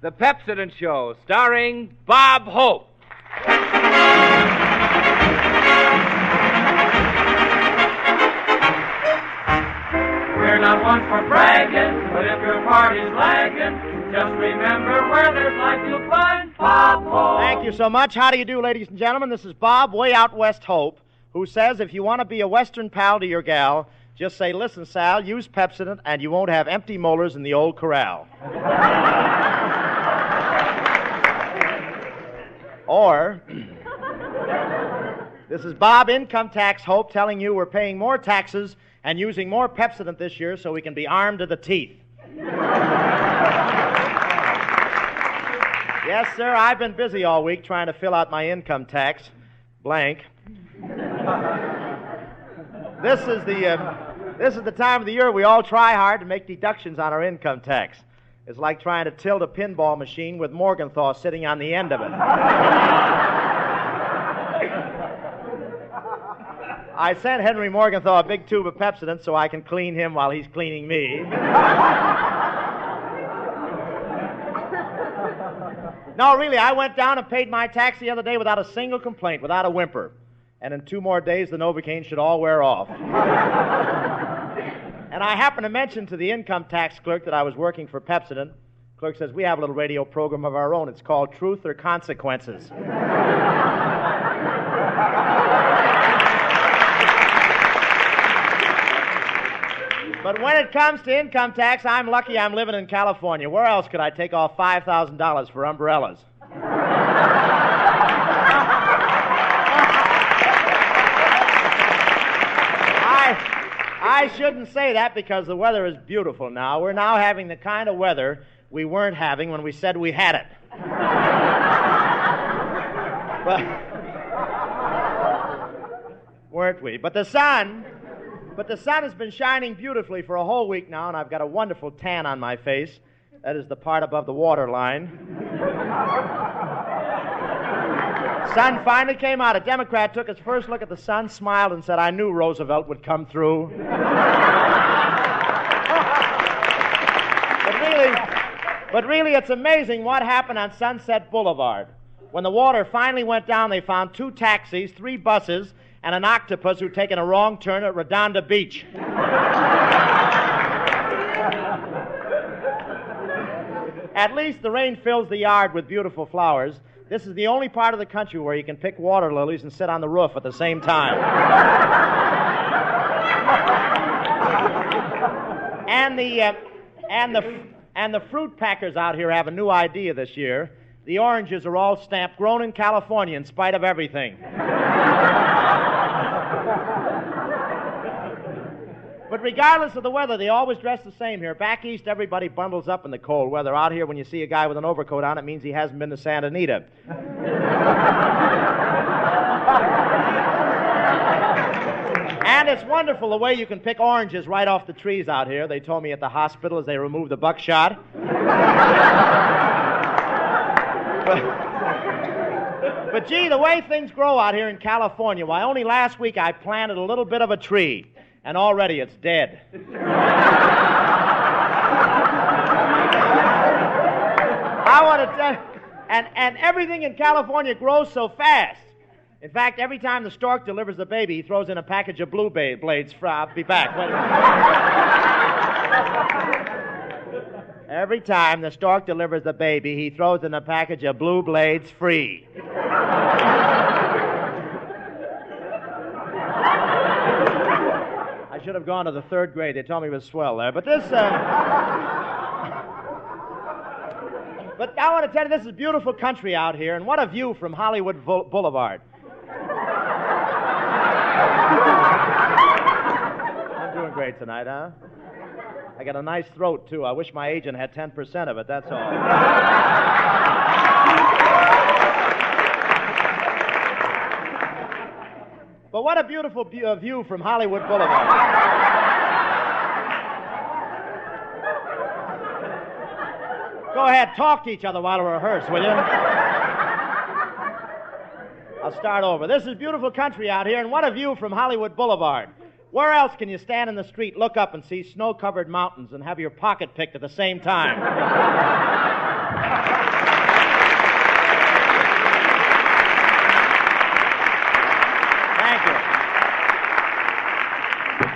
The Pepsodent Show, starring Bob Hope. We're not one for bragging, but if your party's lagging, just remember where there's life you'll find Bob Hope. Thank you so much. How do you do, ladies and gentlemen? This is Bob, way out west Hope, who says if you want to be a Western pal to your gal, just say, listen, Sal, use Pepsodent, and you won't have empty molars in the old corral. Or, this is Bob, Income Tax Hope, telling you we're paying more taxes and using more Pepsodent this year so we can be armed to the teeth. Yes, sir, I've been busy all week trying to fill out my income tax. Blank. This is the time of the year we all try hard to make deductions on our income tax. It's like trying to tilt a pinball machine with Morgenthau sitting on the end of it. I sent Henry Morgenthau a big tube of Pepsodent so I can clean him while he's cleaning me. No, really, I went down and paid my tax the other day without a single complaint, without a whimper. And in 2 more days, the Novocaine should all wear off. And I happened to mention to the income tax clerk that I was working for Pepsodent. Clerk says, we have a little radio program of our own. It's called Truth or Consequences. But when it comes to income tax, I'm lucky I'm living in California. Where else could I take off $5,000 for umbrellas? I shouldn't say that because the weather is beautiful now. We're now having the kind of weather we weren't having when we said we had it. Weren't we? But the sun has been shining beautifully for a whole week now, and I've got a wonderful tan on my face. That is the part above the waterline. Sun finally came out. A Democrat took his first look at the sun, smiled, and said, I knew Roosevelt would come through. But really, it's amazing what happened on Sunset Boulevard. When the water finally went down, they found 2 taxis, 3 buses, and an octopus who'd taken a wrong turn at Redondo Beach. At least the rain fills the yard with beautiful flowers. This is the only part of the country where you can pick water lilies and sit on the roof at the same time. And the fruit packers out here have a new idea this year. The oranges are all stamped grown in California in spite of everything. But regardless of the weather, they always dress the same here. Back east, everybody bundles up in the cold weather. Out here, when you see a guy with an overcoat on, it means he hasn't been to Santa Anita. And it's wonderful the way you can pick oranges right off the trees out here. They told me at the hospital as they removed the buckshot. But gee, the way things grow out here in California, why, only last week I planted a little bit of a tree. And already it's dead. I want to tell you, and everything in California grows so fast. In fact, every time the stork delivers the baby, he throws in a package of blue blades. I'll be back. Every time the stork delivers the baby, he throws in a package of blue blades free. I should have gone to the 3rd grade. They told me it was swell there. But this... But I want to tell you, this is beautiful country out here, and what a view from Hollywood Boulevard. I'm doing great tonight, huh? I got a nice throat, too. I wish my agent had 10% of it, that's all. But what a beautiful view from Hollywood Boulevard. Go ahead, talk to each other while we rehearse, will you? I'll start over. This is beautiful country out here, and what a view from Hollywood Boulevard. Where else can you stand in the street, look up, and see snow-covered mountains and have your pocket picked at the same time? Thank you.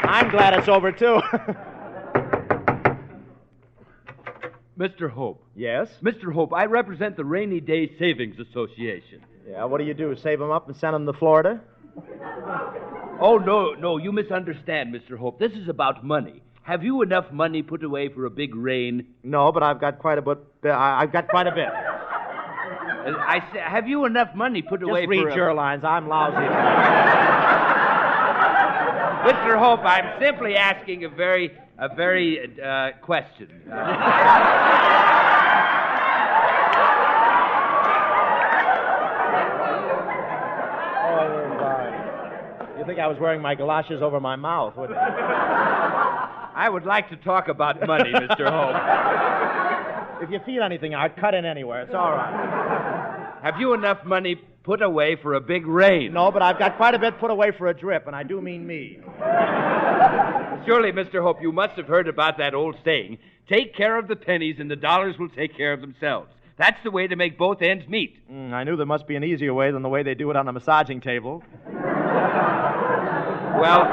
I'm glad it's over, too. Mr. Hope. Yes? Mr. Hope, I represent the Rainy Day Savings Association. Yeah, what do? Save them up and send them to Florida? Oh, no, you misunderstand, Mr. Hope. This is about money. Have you enough money put away for a big rain? No, but I've got quite a bit. I've got quite a bit. I say, have you enough money put away for Just read your lines. I'm lousy. Mr. Hope, I'm simply asking a very question. You think I was wearing my galoshes over my mouth, wouldn't you? I would like to talk about money, Mr. Hope. If you feel anything, I'd cut in anywhere. It's all right. Have you enough money put away for a big rain? No, but I've got quite a bit put away for a drip, and I do mean me. Surely, Mr. Hope, you must have heard about that old saying, take care of the pennies and the dollars will take care of themselves. That's the way to make both ends meet. I knew there must be an easier way than the way they do it on a massaging table. Well,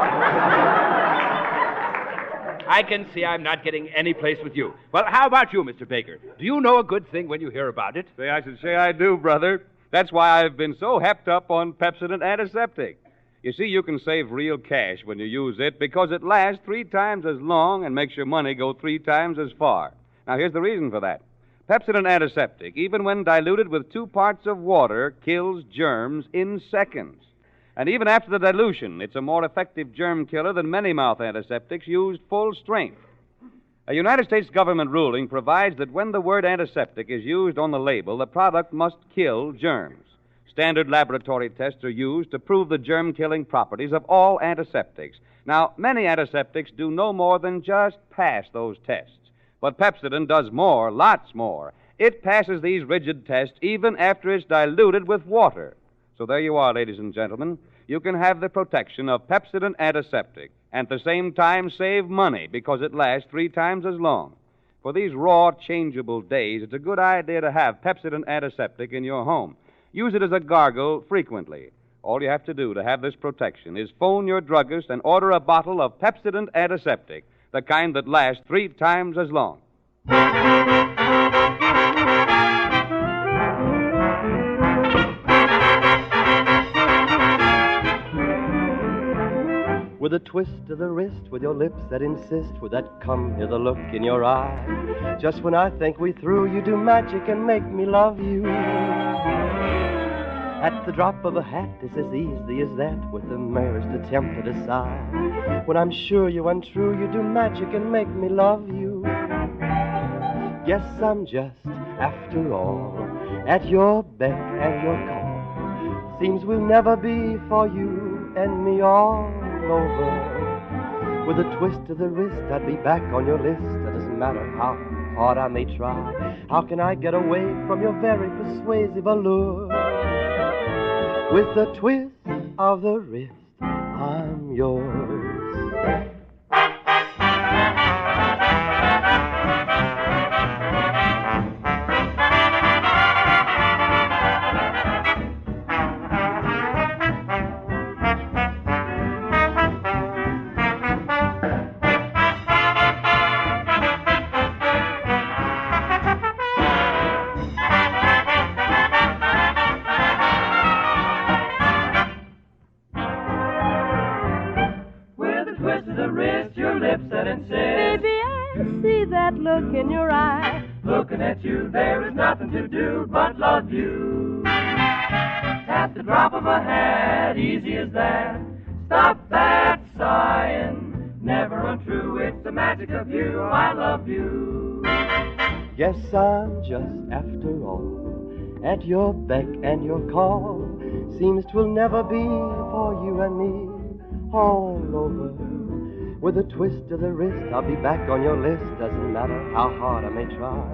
I can see I'm not getting any place with you. Well, how about you, Mr. Baker? Do you know a good thing when you hear about it? Say, I should say I do, brother. That's why I've been so hepped up on Pepsodent Antiseptic. You see, you can save real cash when you use it because it lasts 3 times as long and makes your money go 3 times as far. Now, here's the reason for that. Pepsodent Antiseptic, even when diluted with 2 parts of water, kills germs in seconds. And even after the dilution, it's a more effective germ killer than many mouth antiseptics used full strength. A United States government ruling provides that when the word antiseptic is used on the label, the product must kill germs. Standard laboratory tests are used to prove the germ-killing properties of all antiseptics. Now, many antiseptics do no more than just pass those tests. But Pepsodent does more, lots more. It passes these rigid tests even after it's diluted with water. So there you are, ladies and gentlemen. You can have the protection of Pepsodent Antiseptic and at the same time save money because it lasts 3 times as long. For these raw, changeable days, it's a good idea to have Pepsodent Antiseptic in your home. Use it as a gargle frequently. All you have to do to have this protection is phone your druggist and order a bottle of Pepsodent Antiseptic, the kind that lasts 3 times as long. With a twist of the wrist, with your lips that insist, with that come-hither look in your eye. Just when I think we through, you do magic and make me love you. At the drop of a hat, it's as easy as that, with the merest attempt at a sigh. When I'm sure you're untrue, you do magic and make me love you. Yes, I'm just, after all, at your beck and your call. Seems we'll never be for you and me all over. With a twist of the wrist, I'd be back on your list. It doesn't matter how hard I may try. How can I get away from your very persuasive allure? With a twist of the wrist, I'm yours. Look in your eye. Looking at you, there is nothing to do but love you. At the drop of a hat, easy as that. Stop that sighing. Never untrue, it's the magic of you. I love you. Yes, I'm just, after all, at your beck and your call. Seems 'twill never be for you and me all over. With a twist of the wrist, I'll be back on your list. Doesn't matter how hard I may try.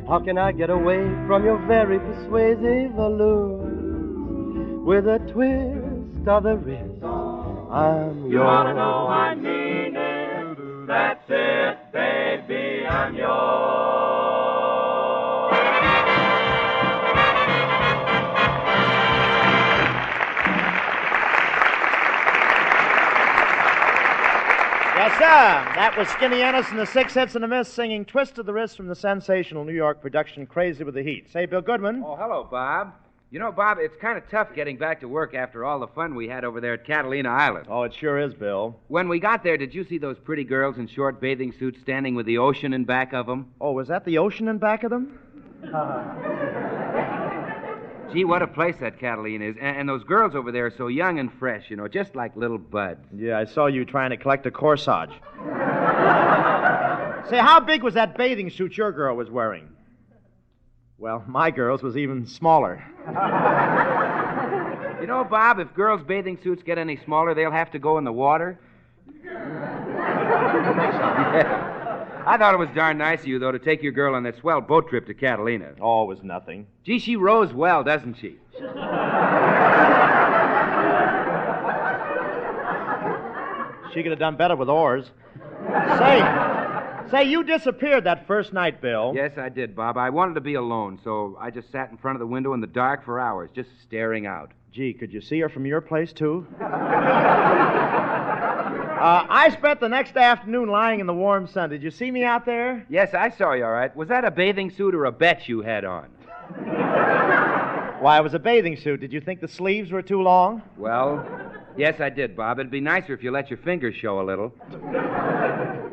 How can I get away from your very persuasive allures? With a twist of the wrist, I'm yours. You ought to know I mean it. That's it, baby, I'm yours. Yes, sir. That was Skinny Ennis and the Six Hits and a Miss singing Twist of the Wrist from the sensational New York production Crazy with the Heat. Say, Bill Goodman. Oh, hello, Bob. You know, Bob, it's kind of tough getting back to work after all the fun we had over there at Catalina Island. Oh, it sure is, Bill. When we got there, did you see those pretty girls in short bathing suits standing with the ocean in back of them? Oh, was that the ocean in back of them? Gee, what a place that Catalina is. And those girls over there are so young and fresh, you know, just like little buds. Yeah, I saw you trying to collect a corsage. Say, how big was that bathing suit your girl was wearing? Well, my girl's was even smaller. You know, Bob, if girls' bathing suits get any smaller, they'll have to go in the water. Yeah. I thought it was darn nice of you, though, to take your girl on that swell boat trip to Catalina. Oh, it was nothing. Gee, she rows well, doesn't she? She could have done better with oars. Say, you disappeared that first night, Bill. Yes, I did, Bob. I wanted to be alone, so I just sat in front of the window in the dark for hours, just staring out. Gee, could you see her from your place, too? I spent the next afternoon lying in the warm sun. Did you see me out there? Yes, I saw you, all right. Was that a bathing suit or a bet you had on? Why, it was a bathing suit. Did you think the sleeves were too long? Well, yes, I did, Bob. It'd be nicer if you let your fingers show a little.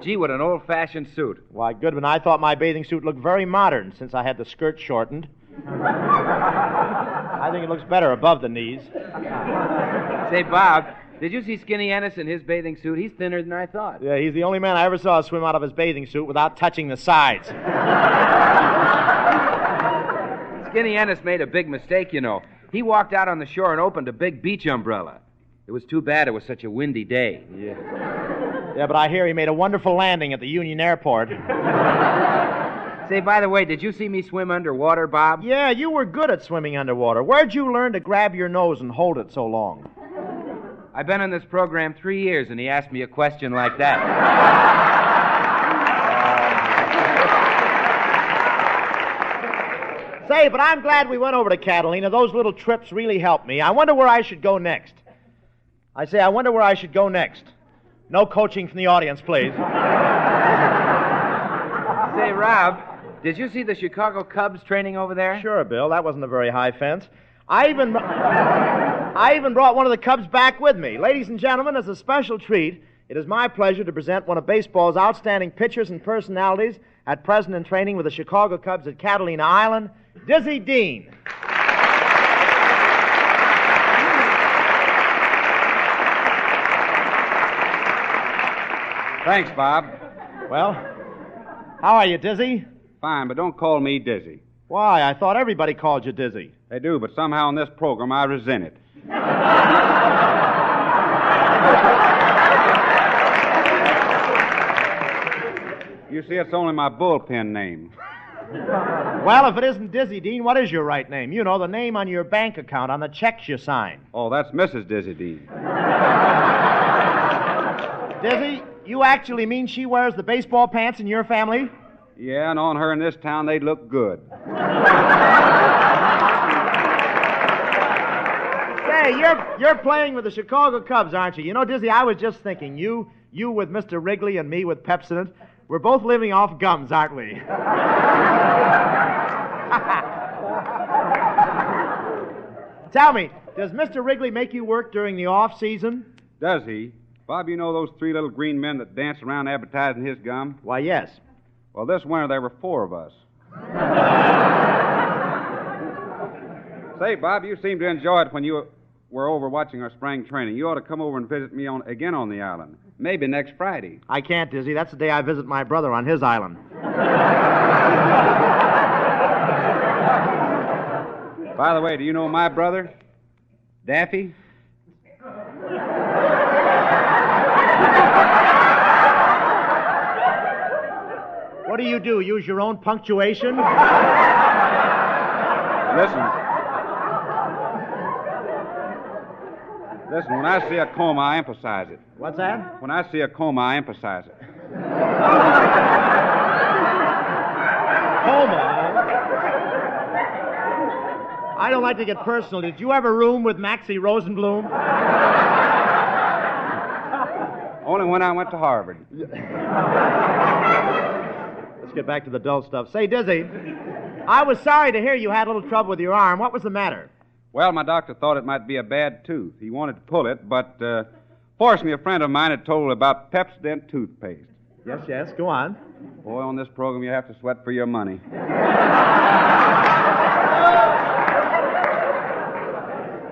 Gee, what an old-fashioned suit. Why, Goodman, I thought my bathing suit looked very modern since I had the skirt shortened. I think it looks better above the knees. Say, Bob, did you see Skinny Ennis in his bathing suit? He's thinner than I thought. Yeah, he's the only man I ever saw swim out of his bathing suit without touching the sides. Skinny Ennis made a big mistake, you know. He walked out on the shore and opened a big beach umbrella. It was too bad it was such a windy day. Yeah, but I hear he made a wonderful landing at the Union Airport. Say, by the way, did you see me swim underwater, Bob? Yeah, you were good at swimming underwater. Where'd you learn to grab your nose and hold it so long? I've been on this program 3 years, and he asked me a question like that. Say, but I'm glad we went over to Catalina. Those little trips really helped me. I wonder where I should go next. I wonder where I should go next. No coaching from the audience, please. Say, Rob, did you see the Chicago Cubs training over there? Sure, Bill. That wasn't a very high fence. I even brought one of the Cubs back with me. Ladies and gentlemen, as a special treat, it is my pleasure to present one of baseball's outstanding pitchers and personalities at present in training with the Chicago Cubs at Catalina Island, Dizzy Dean. Thanks, Bob. Well, how are you, Dizzy? Fine, but don't call me Dizzy. Why? I thought everybody called you Dizzy. They do, but somehow in this program I resent it. You see, it's only my bullpen name. Well, if it isn't Dizzy Dean, what is your right name? You know, the name on your bank account, on the checks you sign. Oh, that's Mrs. Dizzy Dean. Dizzy, you actually mean she wears the baseball pants in your family? Yeah, and on her in this town, they'd look good. Say, you're playing with the Chicago Cubs, aren't you? You know, Dizzy, I was just thinking, you with Mr. Wrigley and me with Pepsodent, we're both living off gums, aren't we? Tell me, does Mr. Wrigley make you work during the off-season? Does he? Bob, you know those three little green men that dance around advertising his gum? Why, yes. Well, this winter there were 4 of us. Say, Bob, you seemed to enjoy it when you were over watching our spring training. You ought to come over and visit me again on the island. Maybe next Friday. I can't, Dizzy. That's the day I visit my brother on his island. By the way, do you know my brother? Daffy? What do? Use your own punctuation? Listen, when I see a comma, I emphasize it. What's that? When I see a comma, I emphasize it. Coma? I don't like to get personal. Did you ever room with Maxie Rosenblum? Only when I went to Harvard. Let's get back to the dull stuff. Say, Dizzy, I was sorry to hear you had a little trouble with your arm. What was the matter? Well, my doctor thought it might be a bad tooth. He wanted to pull it, but fortunately a friend of mine had told him about Pepsodent toothpaste. Yes, go on. Boy, on this program you have to sweat for your money.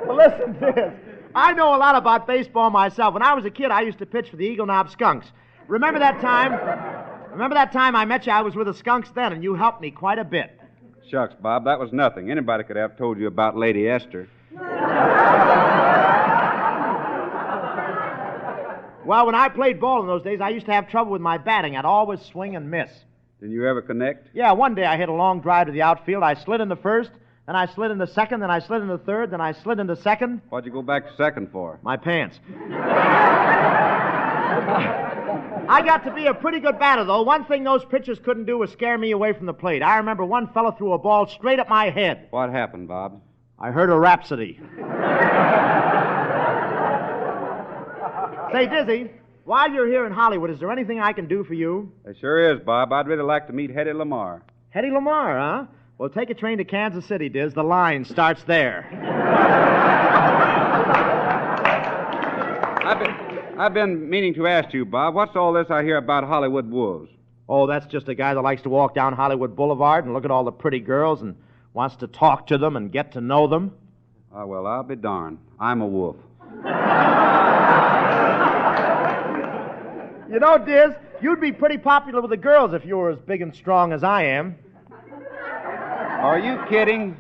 Well, listen to this. I know a lot about baseball myself. When I was a kid, I used to pitch for the Eagle Knob Skunks. Remember that time I met you? I was with the Skunks then, and you helped me quite a bit. Shucks, Bob, that was nothing. Anybody could have told you about Lady Esther. Well, when I played ball in those days, I used to have trouble with my batting. I'd always swing and miss. Did you ever connect? Yeah, one day I hit a long drive to the outfield. I slid in the first, then I slid in the second, then I slid in the third, then I slid into second. What'd you go back to second for? My pants. I got to be a pretty good batter, though. One thing those pitchers couldn't do was scare me away from the plate. I remember one fellow threw a ball straight at my head. What happened, Bob? I heard a rhapsody. Say, Dizzy, while you're here in Hollywood, is there anything I can do for you? There sure is, Bob. I'd really like to meet Hedy Lamarr. Hedy Lamarr, huh? Well, take a train to Kansas City, Diz. The line starts there. I've been meaning to ask you, Bob, what's all this I hear about Hollywood wolves? Oh, that's just a guy that likes to walk down Hollywood Boulevard and look at all the pretty girls and wants to talk to them and get to know them. Oh, well, I'll be darned. I'm a wolf. You know, Diz, you'd be pretty popular with the girls if you were as big and strong as I am. Are you kidding?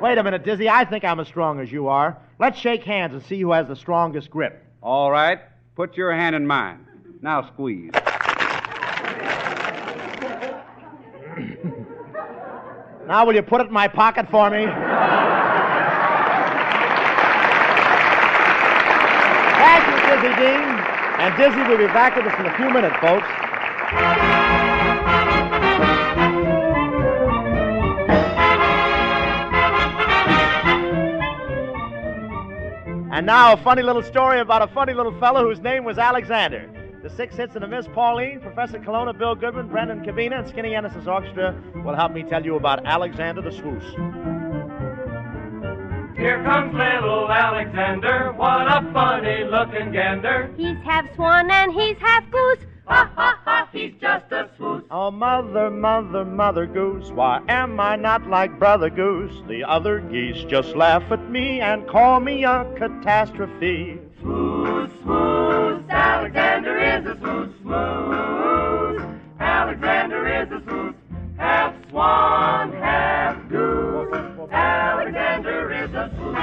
Wait a minute, Dizzy. I think I'm as strong as you are. Let's shake hands and see who has the strongest grip. All right. Put your hand in mine. Now squeeze. Now will you put it in my pocket for me? Thank you, Dizzy Dean. And Dizzy will be back with us in a few minutes, folks. And now a funny little story about a funny little fellow whose name was Alexander. The Six Hits and the Miss Pauline, Professor Colonna, Bill Goodman, Brendan Cabina, and Skinny Ennis's orchestra will help me tell you about Alexander the Swoos. Here comes little Alexander, what a funny-looking gander. He's half swan and he's half goose. Ha, ha, ha, he's just a swoos. Oh, mother, mother, mother goose, why am I not like brother goose? The other geese just laugh at me and call me a catastrophe. Swoos, swoos, Alexander is a swoos, swoos. Alexander is a swoos, half swan, half goose. Alexander is a swoos.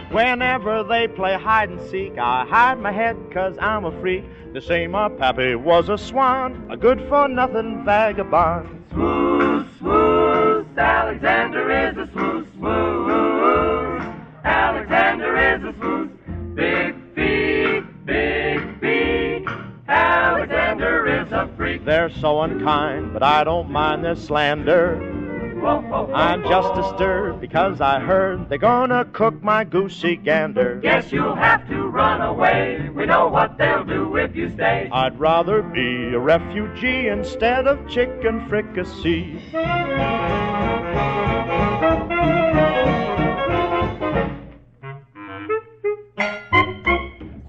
Whenever they play hide and seek, I hide my head 'cause I'm a freak. They say my pappy was a swan, a good-for-nothing vagabond. Swoos, swoos, Alexander is a swoos, swoos. Alexander is a swoos, big feet, big beak. Alexander is a freak. They're so unkind, but I don't mind their slander. Whoa, whoa, whoa, I'm just disturbed because I heard they're gonna cook my goosey gander. Guess you'll have to run away. We know what they'll do if you stay. I'd rather be a refugee instead of chicken fricassee.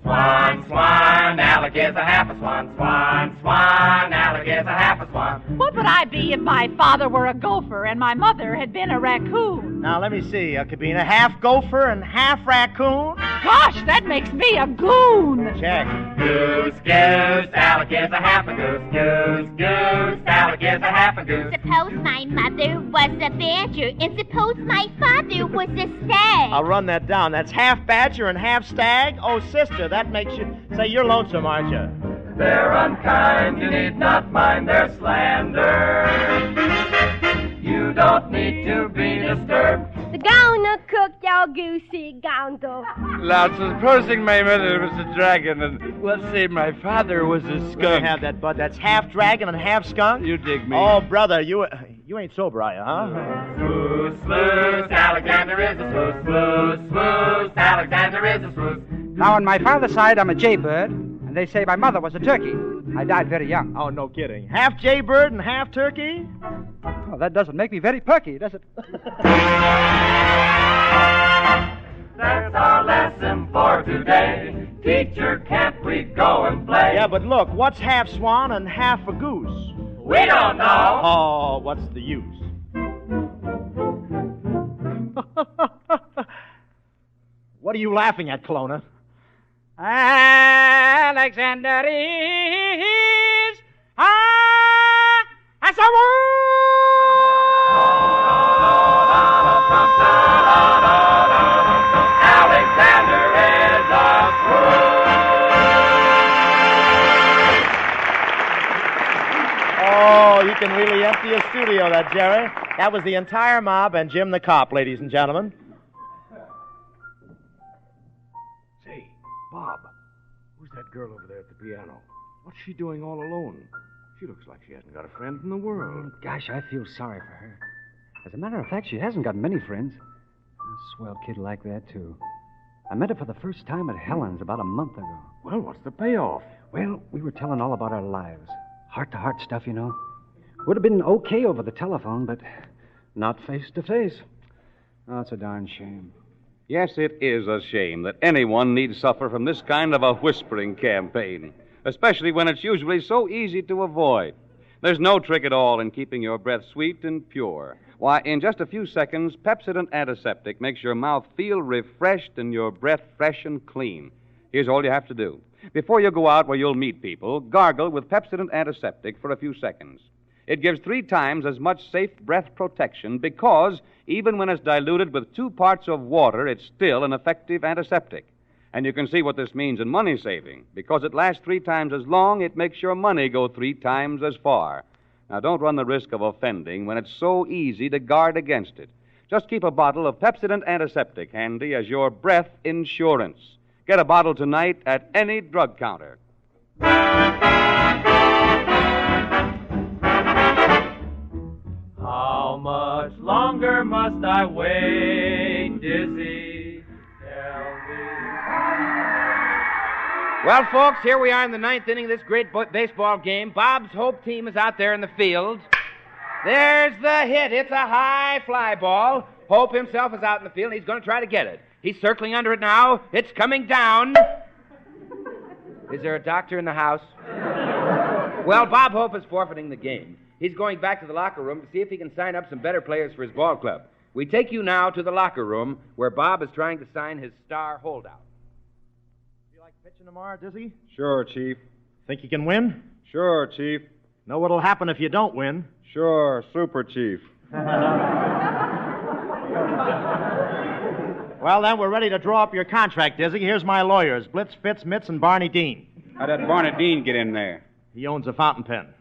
Swan, swan, alligator's a half a swan. Swan, swan, alligator's a half a swan. What would I be if my father were a gopher and my mother had been a raccoon? Now, let me see, Cabina. Half gopher and half raccoon? Gosh, that makes me a goon. Check. Goose, goose, alligator's a half a goose. Goose, goose, alligator's a half a goose. Suppose my mother was a badger, and suppose my father was a stag. I'll run that down. That's half badger and half stag? Oh, sister, that makes you say you're lonesome, aren't you? They're unkind, you need not mind their slander. You don't need to be disturbed. The gonna cook your goosey gander. Now, supposing my mother was a dragon and, let's say, my father was a Let skunk. me have that, bud. That's half dragon and half skunk? You dig me. Oh, brother, you ain't sober, are you, huh? Swoos, swoos, Alexander is a swoos, swoos, swoos. Alexander is a swoos, Now, on my father's side, I'm a jaybird, and they say my mother was a turkey. I died very young. Oh, no kidding. Half jaybird and half turkey? Oh, that doesn't make me very perky, does it? That's our lesson for today. Teacher, can't we go and play? Yeah, but look, what's half swan and half a goose? We don't know. Oh, what's the use? What are you laughing at, Kelowna? Alexander is a Alexander is a Oh, you can really empty a studio, that, Jerry. That was the entire mob and Jim the cop, ladies and gentlemen. Say, Bob, who's that girl over there at the piano? What's she doing all alone? She looks like she hasn't got a friend in the world. Gosh, I feel sorry for her. As a matter of fact, she hasn't got many friends. A swell kid like that, too. I met her for the first time at Helen's about a month ago. Well, what's the payoff? Well, we were telling all about our lives. Heart-to-heart stuff, you know. Would have been okay over the telephone, but not face-to-face. Oh, it's a darn shame. Yes, it is a shame that anyone need suffer from this kind of a whispering campaign, especially when it's usually so easy to avoid. There's no trick at all in keeping your breath sweet and pure. Why, in just a few seconds, Pepsodent Antiseptic makes your mouth feel refreshed and your breath fresh and clean. Here's all you have to do. Before you go out where you'll meet people, gargle with Pepsodent Antiseptic for a few seconds. It gives 3 times as much safe breath protection because, even when it's diluted with 2 parts of water, it's still an effective antiseptic. And you can see what this means in money saving. Because it lasts 3 times as long, it makes your money go 3 times as far. Now, don't run the risk of offending when it's so easy to guard against it. Just keep a bottle of Pepsodent Antiseptic handy as your breath insurance. Get a bottle tonight at any drug counter. How much longer must I wait, Dizzy? Tell me. Well, folks, here we are in the 9th inning of this great baseball game. Bob's Hope team is out there in the field. There's the hit. It's a high fly ball. Hope himself is out in the field, and he's going to try to get it. He's circling under it now. It's coming down. Is there a doctor in the house? Well, Bob Hope is forfeiting the game. He's going back to the locker room to see if he can sign up some better players for his ball club. We take you now to the locker room where Bob is trying to sign his star holdout. You like pitching tomorrow, Dizzy? Sure, Chief. Think you can win? Sure, Chief. Know what'll happen if you don't win? Sure, Super Chief. Well, then, we're ready to draw up your contract, Dizzy. Here's my lawyers, Blitz, Fitz, Mitz, and Barney Dean. How'd that Barney Dean get in there? He owns a fountain pen.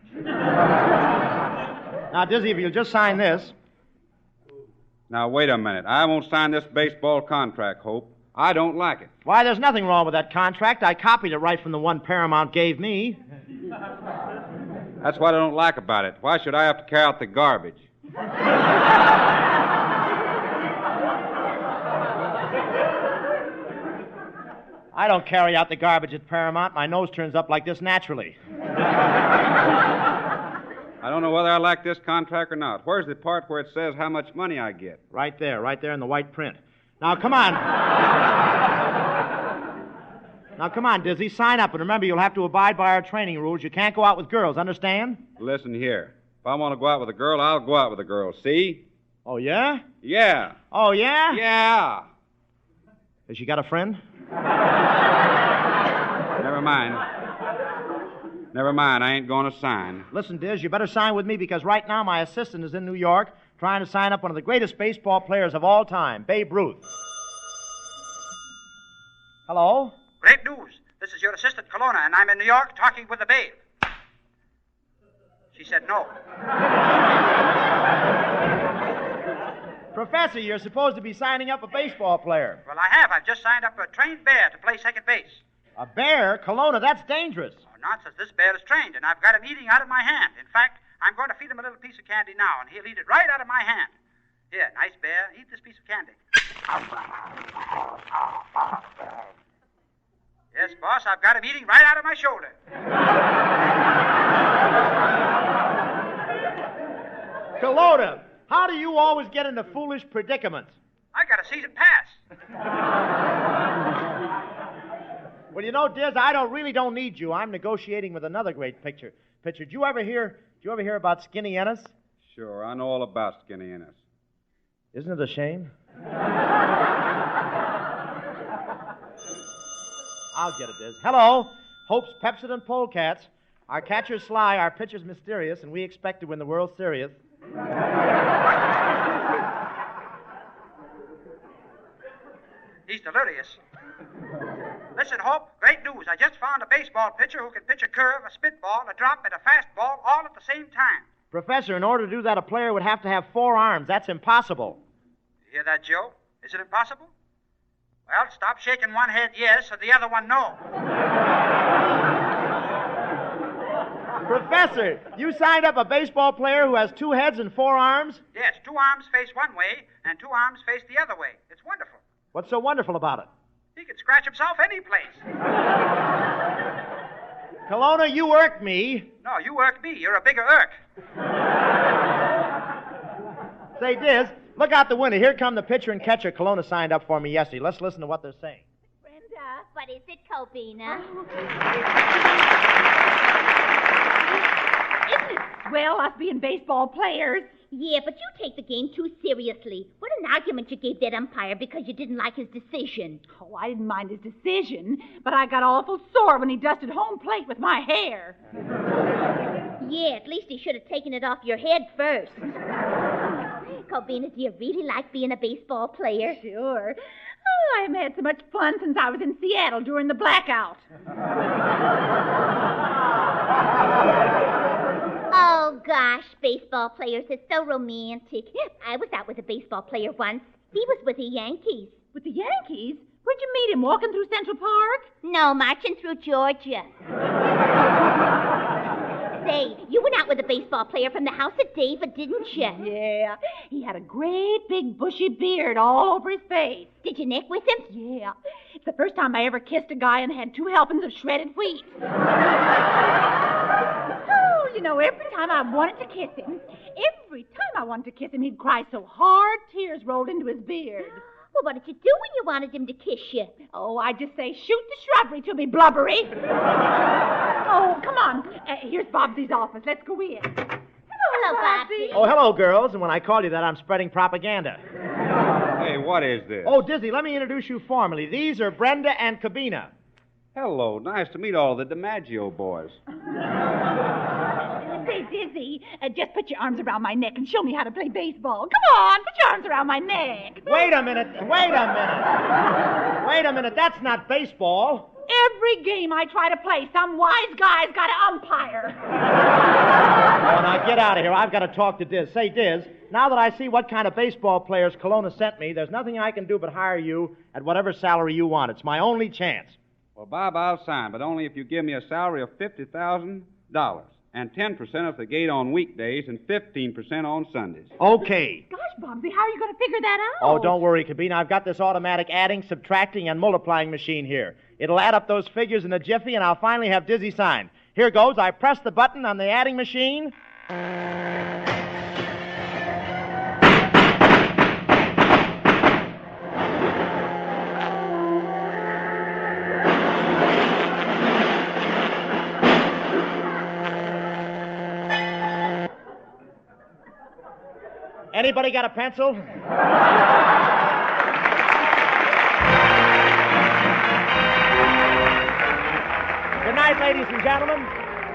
Now, Dizzy, if you'll just sign this. Now, wait a minute. I won't sign this baseball contract, Hope. I don't like it. Why, there's nothing wrong with that contract. I copied it right from the one Paramount gave me. That's what I don't like about it. Why should I have to carry out the garbage? I don't carry out the garbage at Paramount. My nose turns up like this naturally. I don't know whether I like this contract or not. Where's the part where it says how much money I get? Right there in the white print. Now, come on. Now, come on, Dizzy, sign up. And remember, you'll have to abide by our training rules. You can't go out with girls, understand? Listen here. If I want to go out with a girl, I'll go out with a girl, see? Oh, yeah? Yeah. Oh, yeah? Yeah. Has she got a friend? Never mind. Never mind, I ain't going to sign. Listen, Diz, you better sign with me because right now my assistant is in New York trying to sign up one of the greatest baseball players of all time, Babe Ruth. Hello? Great news. This is your assistant, Kelowna, and I'm in New York talking with the babe. She said no. Professor, you're supposed to be signing up a baseball player. Well, I have. I've just signed up a trained bear to play second base. A bear? Kelowna, that's dangerous. Oh, nonsense. This bear is trained, and I've got him eating out of my hand. In fact, I'm going to feed him a little piece of candy now, and he'll eat it right out of my hand. Here, nice bear, eat this piece of candy. Yes, boss, I've got him eating right out of my shoulder. Kelowna, how do you always get into foolish predicaments? I got a season pass. Well, you know, Diz, I really don't need you. I'm negotiating with another great picture. Did you ever hear about Skinny Ennis? Sure, I know all about Skinny Ennis. Isn't it a shame? I'll get it, Diz. Hello, Hope's Pepsodent Polecats. Our catcher's sly, our pitcher's mysterious, and we expect to win the World Series. He's delirious. Listen, Hope, great news. I just found a baseball pitcher who can pitch a curve, a spitball, a drop, and a fastball all at the same time. Professor, in order to do that, a player would have to have 4 arms. That's impossible. You hear that, Joe? Is it impossible? Well, stop shaking one head yes and the other one no. Professor, you signed up a baseball player who has 2 heads and 4 arms? Yes, 2 arms face one way and 2 arms face the other way. It's wonderful. What's so wonderful about it? He can scratch himself any place. Kelowna, you irk me. No, you irk me. You're a bigger irk. Say, Diz, look out the window. Here come the pitcher and catcher Kelowna signed up for me yesterday. Let's listen to what they're saying. Brenda, what is it, Cobina? Isn't it swell us being baseball players? Yeah, but you take the game too seriously. What an argument you gave that umpire because you didn't like his decision. Oh, I didn't mind his decision, but I got awful sore when he dusted home plate with my hair. Yeah, at least he should have taken it off your head first. Cobina, do you really like being a baseball player? Sure. Oh, I've had so much fun since I was in Seattle during the blackout. Oh, gosh, baseball players are so romantic. I was out with a baseball player once. He was with the Yankees. With the Yankees? Where'd you meet him? Walking through Central Park? No, marching through Georgia. Say, you went out with a baseball player from the house of David, didn't you? Yeah. He had a great big bushy beard all over his face. Did you neck with him? Yeah. It's the first time I ever kissed a guy and had 2 helpings of shredded wheat. Oh, you know, every time I wanted to kiss him, he'd cry so hard tears rolled into his beard. Well, what did you do when you wanted him to kiss you? Oh, I'd just say, shoot the shrubbery to me, blubbery. Oh, come on. Here's Bobsy's office. Let's go in. Hello, Bobsy. Oh, hello, girls. And when I call you that, I'm spreading propaganda. Hey, what is this? Oh, Dizzy, let me introduce you formally. These are Brenda and Cobina. Hello. Nice to meet all the DiMaggio boys. Say, Dizzy, just put your arms around my neck and show me how to play baseball. Come on, put your arms around my neck. Wait a minute. That's not baseball. Every game I try to play, some wise guy's got to umpire. Oh, now get out of here. I've got to talk to Diz. Say, Diz, now that I see what kind of baseball players Kelowna sent me, there's nothing I can do but hire you at whatever salary you want. It's my only chance. Well, Bob, I'll sign, but only if you give me a salary of $50,000 and 10% at the gate on weekdays and 15% on Sundays. Okay. Gosh, Bobsy, how are you going to figure that out? Oh, don't worry, Cobina. I've got this automatic adding, subtracting, and multiplying machine here. It'll add up those figures in a jiffy, and I'll finally have Dizzy signed. Here goes. I press the button on the adding machine. Anybody got a pencil? Good night, ladies and gentlemen.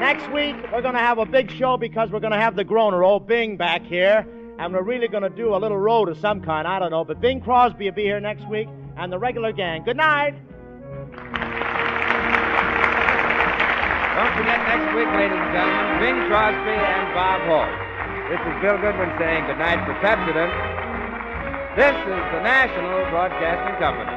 Next week, we're going to have a big show because we're going to have the groaner, old Bing, back here. And we're really going to do a little road of some kind, I don't know. But Bing Crosby will be here next week, and the regular gang. Good night. Don't forget next week, ladies and gentlemen, Bing Crosby and Bob Hope. This is Bill Goodwin saying goodnight for Pepsodent. This is the National Broadcasting Company.